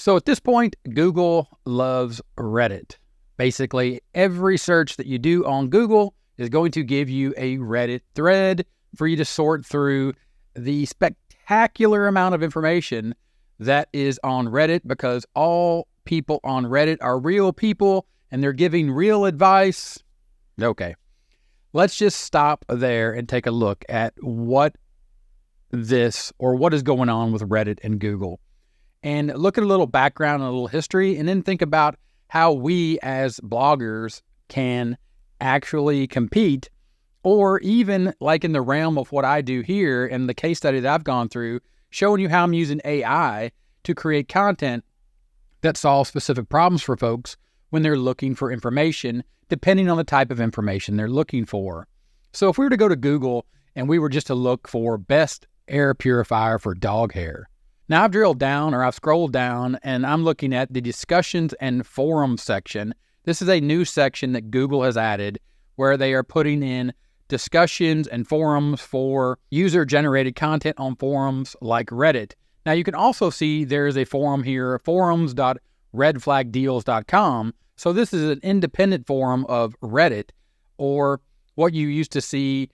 So at this point, Google loves Reddit. Basically, every search that you do on Google is going to give you a Reddit thread for you to sort through the spectacular amount of information that is on Reddit, because all people on Reddit are real people and they're giving real advice. Okay, let's just stop there and take a look at what is going on with Reddit and Google. And look at a little background and a little history, and then think about how we as bloggers can actually compete, or even like in the realm of what I do here and the case study that I've gone through, showing you how I'm using AI to create content that solves specific problems for folks when they're looking for information, depending on the type of information they're looking for. So if we were to go to Google and we were just to look for best air purifier for dog hair, now I've drilled down, or I've scrolled down, and I'm looking at the discussions and forums section. This is a new section that Google has added where they are putting in discussions and forums for user-generated content on forums like Reddit. Now you can also see there is a forum here, forums.redflagdeals.com. So this is an independent forum of Reddit, or what you used to see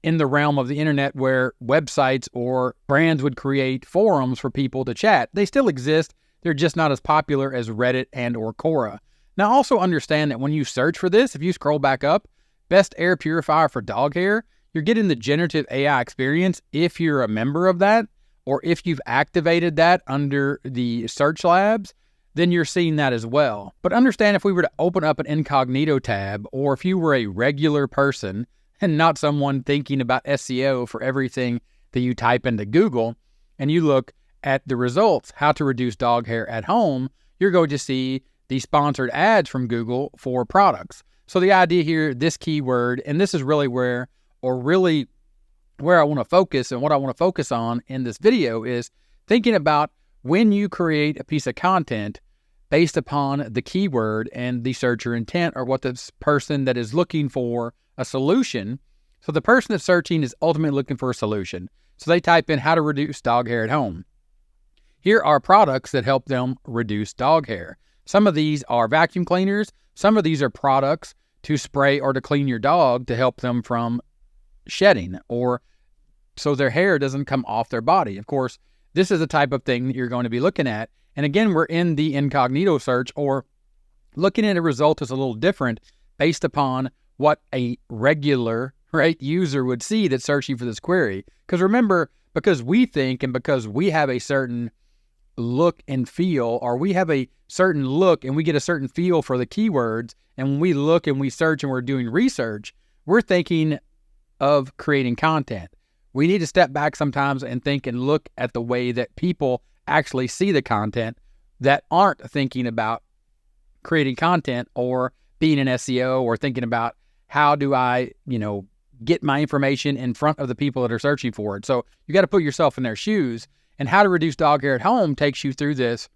in the realm of the internet where websites or brands would create forums for people to chat. They still exist. They're just not as popular as Reddit and or Quora. Now also understand that when you search for this, if you scroll back up, best air purifier for dog hair, you're getting the generative AI experience if you're a member of that, or if you've activated that under the search labs, then you're seeing that as well. But understand, if we were to open up an incognito tab, or if you were a regular person and not someone thinking about SEO for everything that you type into Google, and you look at the results, how to reduce dog hair at home, you're going to see the sponsored ads from Google for products. So the idea here, this keyword, and this is really where I want to focus, and what I want to focus on in this video, is thinking about when you create a piece of content based upon the keyword and the searcher intent, or what this person that is looking for a solution. So the person that's searching is ultimately looking for a solution. So they type in how to reduce dog hair at home. Here are products that help them reduce dog hair. Some of these are vacuum cleaners. Some of these are products to spray or to clean your dog to help them from shedding, or so their hair doesn't come off their body. Of course, this is the type of thing that you're going to be looking at. And again, we're in the incognito search, or looking at a result is a little different based upon what a regular user would see that's searching for this query. Because remember, because we think and because we have a certain look and feel, or we have a certain look and we get a certain feel for the keywords, and when we look and we search and we're doing research, we're thinking of creating content. We need to step back sometimes and think and look at the way that people actually see the content that aren't thinking about creating content or being an SEO, or thinking about how do I, get my information in front of the people that are searching for it. So you got to put yourself in their shoes. And how to reduce dog hair at home takes you through this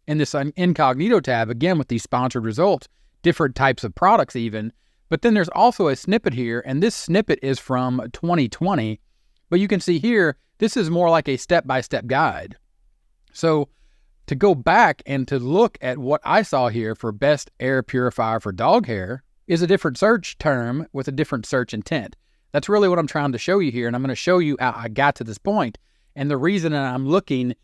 in this incognito tab, again, with these sponsored results, different types of products even. But then there's also a snippet here, and this snippet is from 2020. But you can see here, this is more like a step-by-step guide. So to go back and to look at what I saw here for best air purifier for dog hair is a different search term with a different search intent. That's really what I'm trying to show you here, and I'm going to show you how I got to this point. And the reason that I'm looking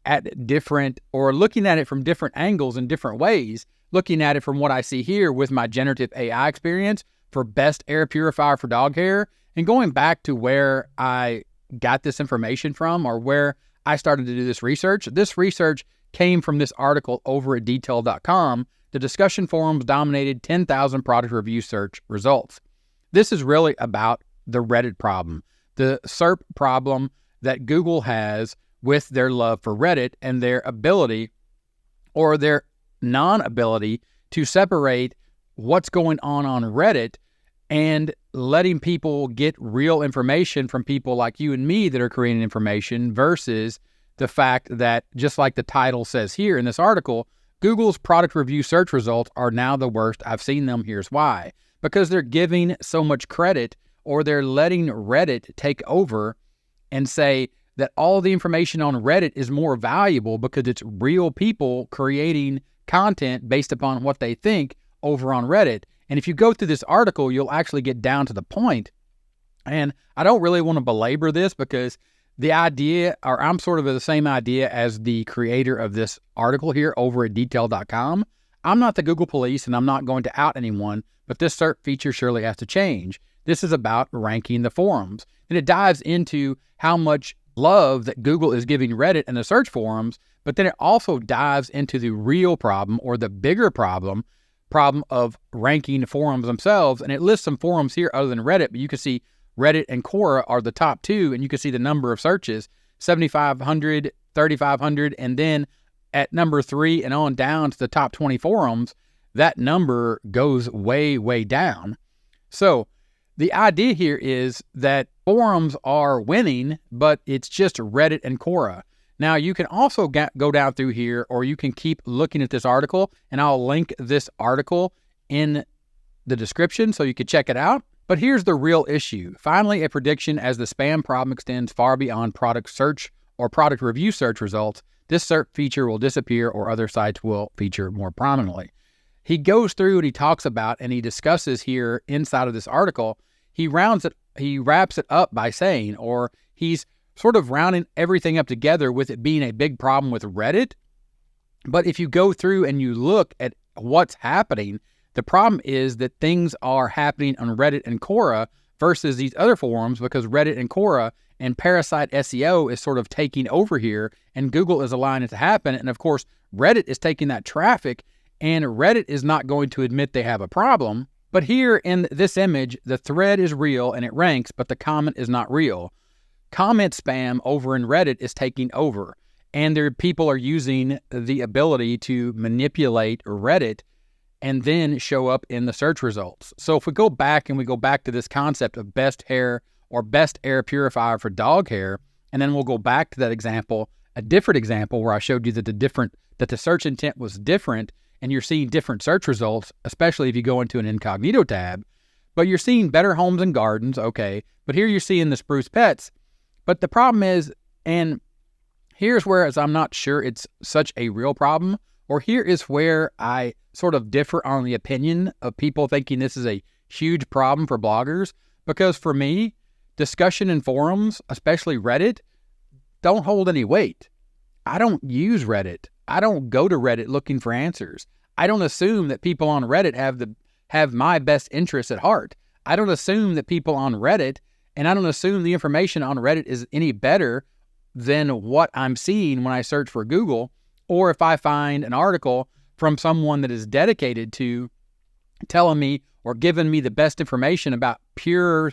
at looking at it from different angles and different ways, looking at it from what I see here with my generative AI experience for best air purifier for dog hair, and going back to where I got this information from, or where I started to do this research. This research came from this article over at detail.com. The discussion forums dominated 10,000 product review search results. This is really about the Reddit problem, the SERP problem that Google has with their love for Reddit, and their ability, or their non-ability, to separate what's going on Reddit and letting people get real information from people like you and me that are creating information, versus the fact that, just like the title says here in this article, Google's product review search results are now the worst I've seen them. Here's why. Because they're giving so much credit, or they're letting Reddit take over and say, that all the information on Reddit is more valuable because it's real people creating content based upon what they think over on Reddit. And if you go through this article, you'll actually get down to the point. And I don't really want to belabor this because the idea, or I'm sort of the same idea as the creator of this article here over at detail.com. I'm not the Google police and I'm not going to out anyone, but this search feature surely has to change. This is about ranking the forums. And it dives into how much love that Google is giving Reddit and the search forums, but then it also dives into the real problem, or the bigger problem of ranking forums themselves. And it lists some forums here other than Reddit, but you can see Reddit and Quora are the top two, and you can see the number of searches, 7,500, 3,500, and then at number 3 and on down to the top 20 forums, that number goes way, way down. So the idea here is that forums are winning, but it's just Reddit and Quora. Now, you can also go down through here, or you can keep looking at this article, and I'll link this article in the description so you can check it out. But here's the real issue. Finally, a prediction: as the spam problem extends far beyond product search or product review search results, this search feature will disappear or other sites will feature more prominently. He goes through and he talks about, and he discusses here inside of this article, he wraps it up by saying, or he's sort of rounding everything up together with it being a big problem with Reddit. But if you go through and you look at what's happening, the problem is that things are happening on Reddit and Quora versus these other forums, because Reddit and Quora and Parasite SEO is sort of taking over here, and Google is allowing it to happen. And of course, Reddit is taking that traffic, and Reddit is not going to admit they have a problem. But here in this image, the thread is real and it ranks, but the comment is not real. Comment spam over in Reddit is taking over, and people are using the ability to manipulate Reddit and then show up in the search results. So if we go back and we go back to this concept of best hair or best air purifier for dog hair, and then we'll go back to that example, a different example where I showed you that the search intent was different, and you're seeing different search results, especially if you go into an incognito tab. But you're seeing Better Homes and Gardens, okay, but here you're seeing the Spruce Pets. But the problem is, and here's where I'm not sure it's such a real problem, or here is where I sort of differ on the opinion of people thinking this is a huge problem for bloggers. Because for me, discussion in forums, especially Reddit, don't hold any weight. I don't use Reddit. I don't go to Reddit looking for answers. I don't assume that people on Reddit have my best interests at heart. I don't assume that people on Reddit, and I don't assume the information on Reddit is any better than what I'm seeing when I search for Google, or if I find an article from someone that is dedicated to telling me or giving me the best information about purifying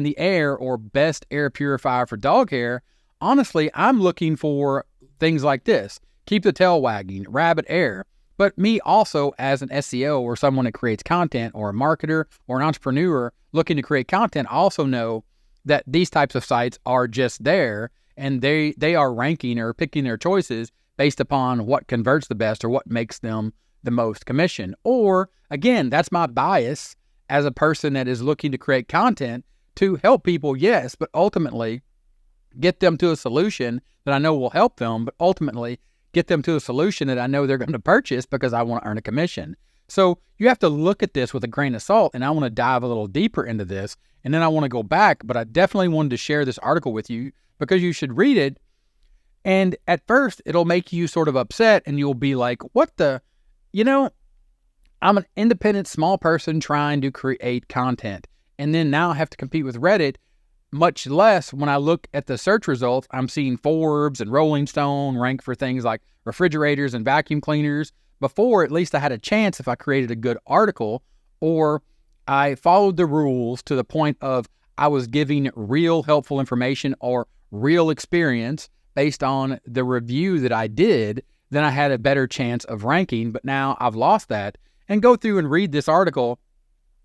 the air or best air purifier for dog hair. Honestly, I'm looking for things like this: Keep the Tail Wagging, Rabbit Air. But me also, as an SEO or someone that creates content, or a marketer or an entrepreneur looking to create content, also know that these types of sites are just there, and they are ranking or picking their choices based upon what converts the best or what makes them the most commission. Or, again, that's my bias as a person that is looking to create content to help people, yes, but ultimately get them to a solution that I know will help them, but ultimately get them to a solution that I know they're going to purchase because I want to earn a commission. So you have to look at this with a grain of salt, and I want to dive a little deeper into this, and then I want to go back, but I definitely wanted to share this article with you because you should read it. And at first, it'll make you sort of upset, and you'll be like, what the, I'm an independent small person trying to create content, and then now I have to compete with Reddit. Much less when I look at the search results, I'm seeing Forbes and Rolling Stone rank for things like refrigerators and vacuum cleaners. Before, at least I had a chance if I created a good article, or I followed the rules to the point of I was giving real helpful information or real experience based on the review that I did, then I had a better chance of ranking. But now I've lost that. And go through and read this article,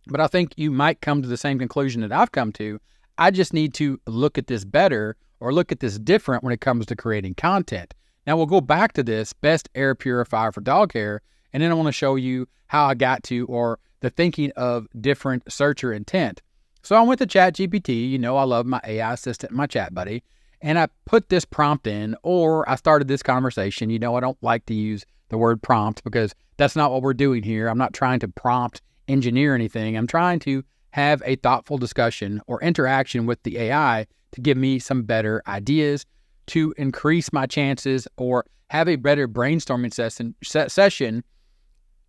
but I think you might come to the same conclusion that I've come to. I just need to look at this better or look at this different when it comes to creating content. Now we'll go back to this best air purifier for dog hair, and then I want to show you how I got to, or the thinking of different searcher intent. So I went to ChatGPT. You know, I love my AI assistant, my chat buddy. And I put this prompt in, or I started this conversation. You know, I don't like to use the word prompt because that's not what we're doing here. I'm not trying to prompt engineer anything. I'm trying to have a thoughtful discussion or interaction with the AI to give me some better ideas, to increase my chances, or have a better brainstorming session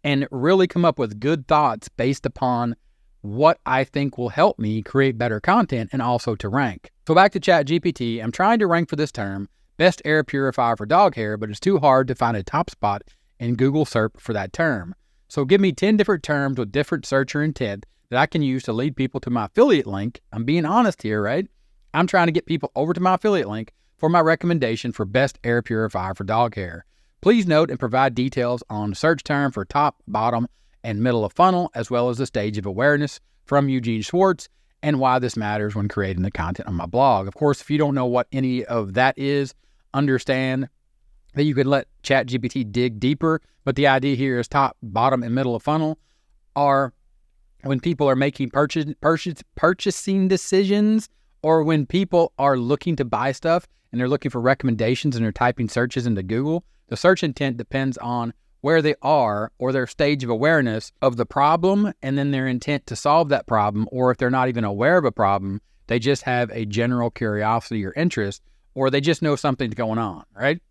and really come up with good thoughts based upon what I think will help me create better content and also to rank. So back to ChatGPT, I'm trying to rank for this term, best air purifier for dog hair, but it's too hard to find a top spot in Google SERP for that term. So give me 10 different terms with different searcher intent that I can use to lead people to my affiliate link. I'm being honest here, right? I'm trying to get people over to my affiliate link for my recommendation for best air purifier for dog hair. Please note and provide details on search term for top, bottom, and middle of funnel, as well as the stage of awareness from Eugene Schwartz and why this matters when creating the content on my blog. Of course, if you don't know what any of that is, understand that you could let ChatGPT dig deeper, but the idea here is top, bottom, and middle of funnel are when people are making purchasing decisions, or when people are looking to buy stuff and they're looking for recommendations and they're typing searches into Google. The search intent depends on where they are or their stage of awareness of the problem, and then their intent to solve that problem, or if they're not even aware of a problem, they just have a general curiosity or interest, or they just know something's going on, right?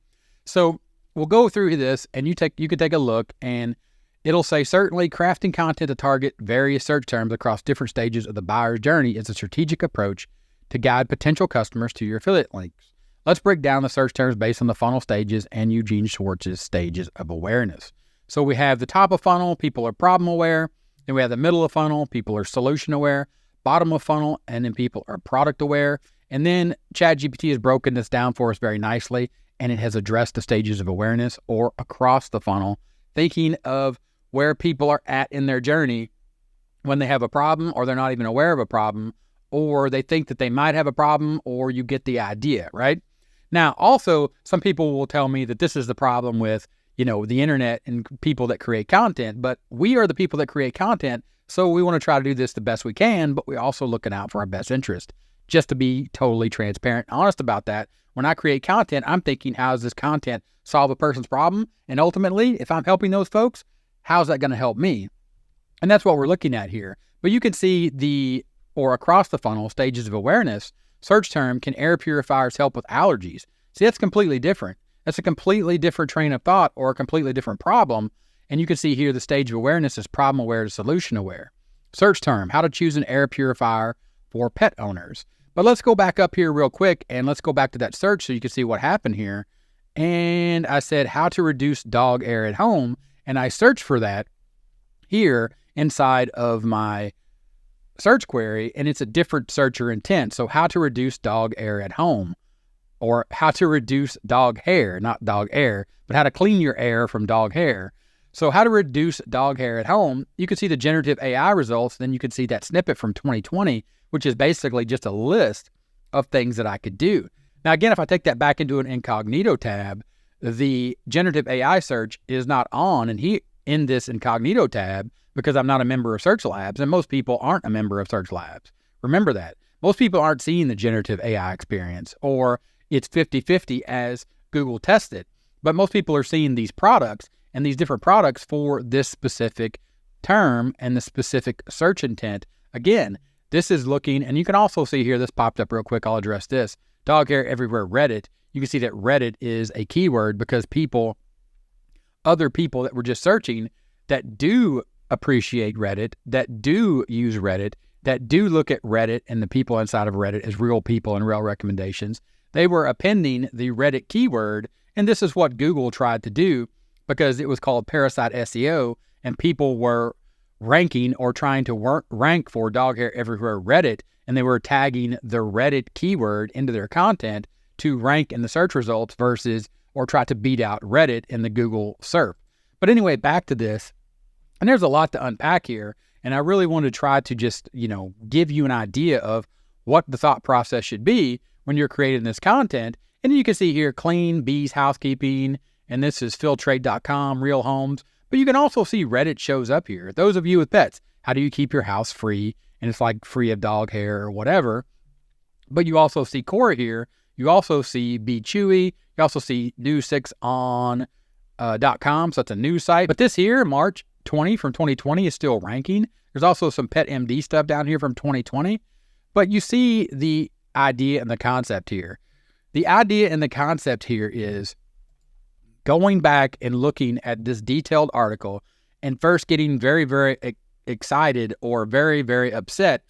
So we'll go through this, and you can take a look, and it'll say, certainly crafting content to target various search terms across different stages of the buyer's journey is a strategic approach to guide potential customers to your affiliate links. Let's break down the search terms based on the funnel stages and Eugene Schwartz's stages of awareness. So we have the top of funnel, people are problem aware. Then we have the middle of funnel, people are solution aware. Bottom of funnel, and then people are product aware. And then ChatGPT has broken this down for us very nicely, and it has addressed the stages of awareness or across the funnel, thinking of where people are at in their journey when they have a problem, or they're not even aware of a problem, or they think that they might have a problem, or you get the idea, right? Now, also, some people will tell me that this is the problem with, the internet and people that create content, but we are the people that create content, so we want to try to do this the best we can, but we're also looking out for our best interest. Just to be totally transparent and honest about that, when I create content, I'm thinking, how does this content solve a person's problem? And ultimately, if I'm helping those folks, how's that going to help me? And that's what we're looking at here. But you can see across the funnel stages of awareness, search term, can air purifiers help with allergies? See, that's completely different. That's a completely different train of thought or a completely different problem. And you can see here the stage of awareness is problem aware to solution aware. Search term, how to choose an air purifier for pet owners. But let's go back up here real quick and let's go back to that search so you can see what happened here. And I said how to reduce dog air at home. And I searched for that here inside of my search query, and it's a different searcher intent. So how to reduce dog air at home, or how to reduce dog hair, not dog air, but how to clean your air from dog hair. So how to reduce dog hair at home, you can see the generative AI results, then you can see that snippet from 2020, which is basically just a list of things that I could do. Now, again, if I take that back into an incognito tab, the generative AI search is not on in this incognito tab because I'm not a member of Search Labs, and most people aren't a member of Search Labs. Remember that. Most people aren't seeing the generative AI experience, or it's 50-50 as Google tested. But most people are seeing these products and these different products for this specific term and the specific search intent. Again, this is looking, and you can also see here, this popped up real quick, I'll address this. Dog hair everywhere Reddit. You can see that Reddit is a keyword because other people that were just searching that do appreciate Reddit, that do use Reddit, that do look at Reddit and the people inside of Reddit as real people and real recommendations, they were appending the Reddit keyword, and this is what Google tried to do because it was called parasite SEO, and people were ranking or trying to rank for dog hair everywhere Reddit, and they were tagging the Reddit keyword into their content to rank in the search results or try to beat out Reddit in the Google SERP. But anyway, back to this, and there's a lot to unpack here, and I really want to try to just, give you an idea of what the thought process should be when you're creating this content. And you can see here, clean, bees, housekeeping, and this is philtrade.com, real homes. But you can also see Reddit shows up here. Those of you with pets, how do you keep your house free and it's like free of dog hair or whatever. But you also see Quora here. You also see Be Chewy. You also see News6 on .com, so it's a news site. But this here, March 20 from 2020, is still ranking. There's also some Pet MD stuff down here from 2020. But you see the idea and the concept here. The idea and the concept here is going back and looking at this detailed article and first getting very, very excited or very, very upset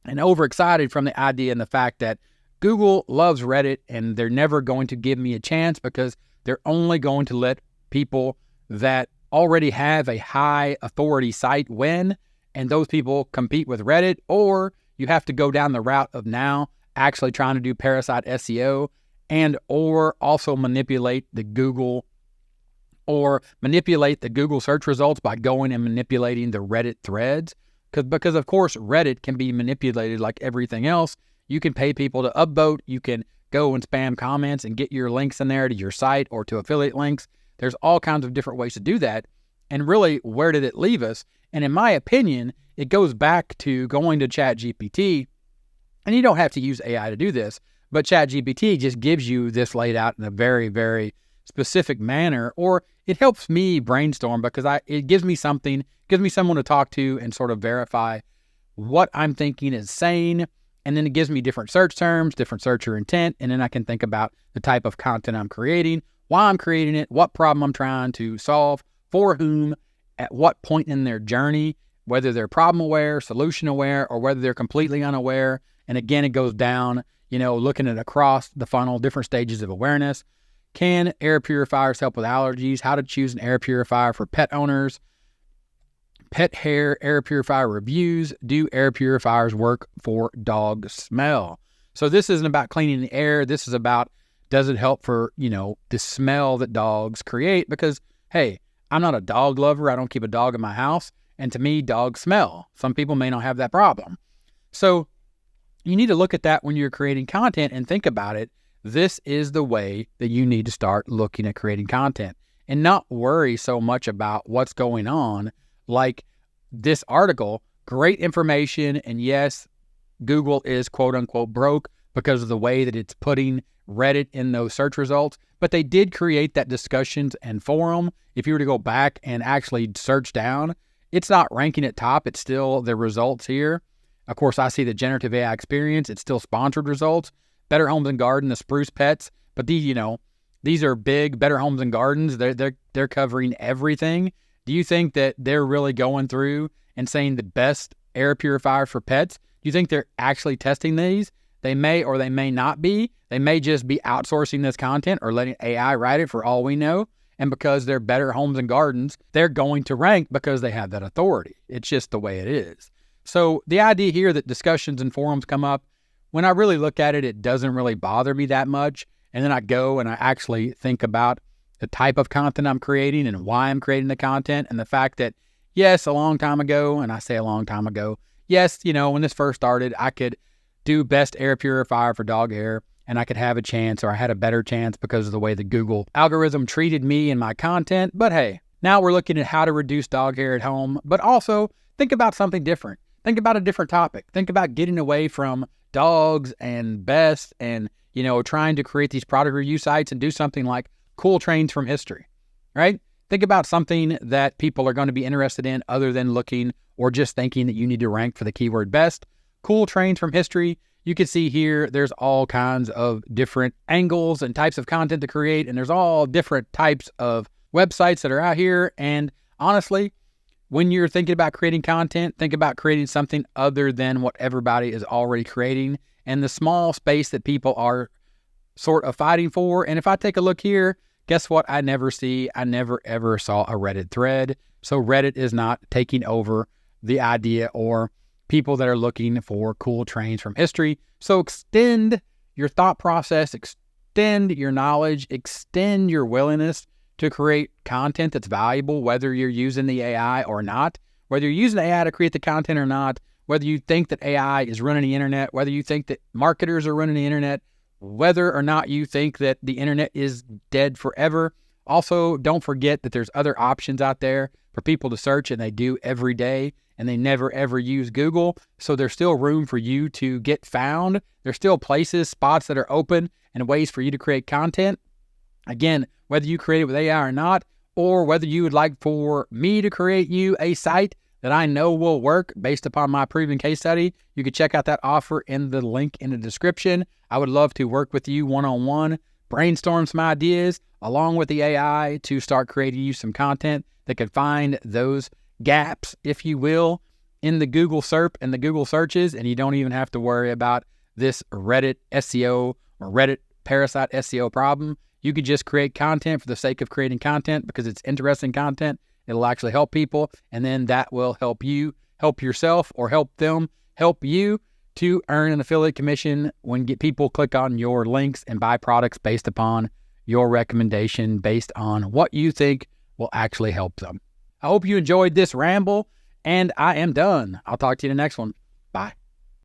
and overexcited from the idea and the fact that Google loves Reddit and they're never going to give me a chance because they're only going to let people that already have a high authority site win, and those people compete with Reddit, or you have to go down the route of now actually trying to do parasite SEO and or also manipulate the Google search results by going and manipulating the Reddit threads. Because of course Reddit can be manipulated like everything else. You can pay people to upvote. You can go and spam comments and get your links in there to your site or to affiliate links. There's all kinds of different ways to do that. And really, where did it leave us? And in my opinion, it goes back to going to ChatGPT. And you don't have to use AI to do this, but ChatGPT just gives you this laid out in a very, very specific manner, or it helps me brainstorm because it gives me something, gives me someone to talk to and sort of verify what I'm thinking is saying. And then it gives me different search terms, different searcher intent, and then I can think about the type of content I'm creating, why I'm creating it, what problem I'm trying to solve, for whom, at what point in their journey, whether they're problem aware, solution aware, or whether they're completely unaware. And again, it goes down, looking at across the funnel, different stages of awareness. Can air purifiers help with allergies? How to choose an air purifier for pet owners? Pet hair air purifier reviews. Do air purifiers work for dog smell? So this isn't about cleaning the air. This is about, does it help for, the smell that dogs create? Because, hey, I'm not a dog lover. I don't keep a dog in my house. And to me, dogs smell. Some people may not have that problem. So you need to look at that when you're creating content and think about it. This is the way that you need to start looking at creating content and not worry so much about what's going on. Like this article, great information. And yes, Google is quote unquote broke because of the way that it's putting Reddit in those search results. But they did create that discussions and forum. If you were to go back and actually search down, it's not ranking at top. It's still the results here. Of course, I see the generative AI experience. It's still sponsored results. Better Homes and Garden, the Spruce Pets. But these are big. Better Homes and Gardens. They're covering everything. Do you think that they're really going through and saying the best air purifier for pets? Do you think they're actually testing these? They may or they may not be. They may just be outsourcing this content or letting AI write it for all we know. And because they're Better Homes and Gardens, they're going to rank because they have that authority. It's just the way it is. So the idea here that discussions and forums come up, when I really look at it, it doesn't really bother me that much. And then I go and I actually think about the type of content I'm creating and why I'm creating the content, and the fact that, yes, a long time ago, and I say a long time ago, yes, when this first started, I could do best air purifier for dog hair and I could have a chance, or I had a better chance because of the way the Google algorithm treated me and my content. But hey, now we're looking at how to reduce dog hair at home, but also think about something different. Think about a different topic. Think about getting away from dogs and best and, trying to create these product review sites and do something like cool trains from history, right? Think about something that people are going to be interested in other than looking or just thinking that you need to rank for the keyword best. Cool trains from history. You can see here, there's all kinds of different angles and types of content to create, and there's all different types of websites that are out here. And honestly, when you're thinking about creating content, think about creating something other than what everybody is already creating and the small space that people are sort of fighting for. And if I take a look here, guess what? I never ever saw a Reddit thread. So Reddit is not taking over the idea or people that are looking for cool trains from history. So extend your thought process, extend your knowledge, extend your willingness to create content that's valuable, whether you're using the AI or not, whether you're using AI to create the content or not, whether you think that AI is running the internet, whether you think that marketers are running the internet, whether or not you think that the internet is dead forever. Also, don't forget that there's other options out there for people to search, and they do every day, and they never ever use Google. So there's still room for you to get found. There's still places, spots that are open, and ways for you to create content. Again, whether you create it with AI or not, or whether you would like for me to create you a site that I know will work based upon my proven case study, you can check out that offer in the link in the description. I would love to work with you one-on-one, brainstorm some ideas along with the AI to start creating you some content that could find those gaps, if you will, in the Google SERP and the Google searches, and you don't even have to worry about this Reddit SEO or Reddit parasite SEO problem. You could just create content for the sake of creating content because it's interesting content. It'll actually help people, and then that will help you help yourself or help them help you to earn an affiliate commission when people click on your links and buy products based upon your recommendation, based on what you think will actually help them. I hope you enjoyed this ramble, and I am done. I'll talk to you in the next one. Bye.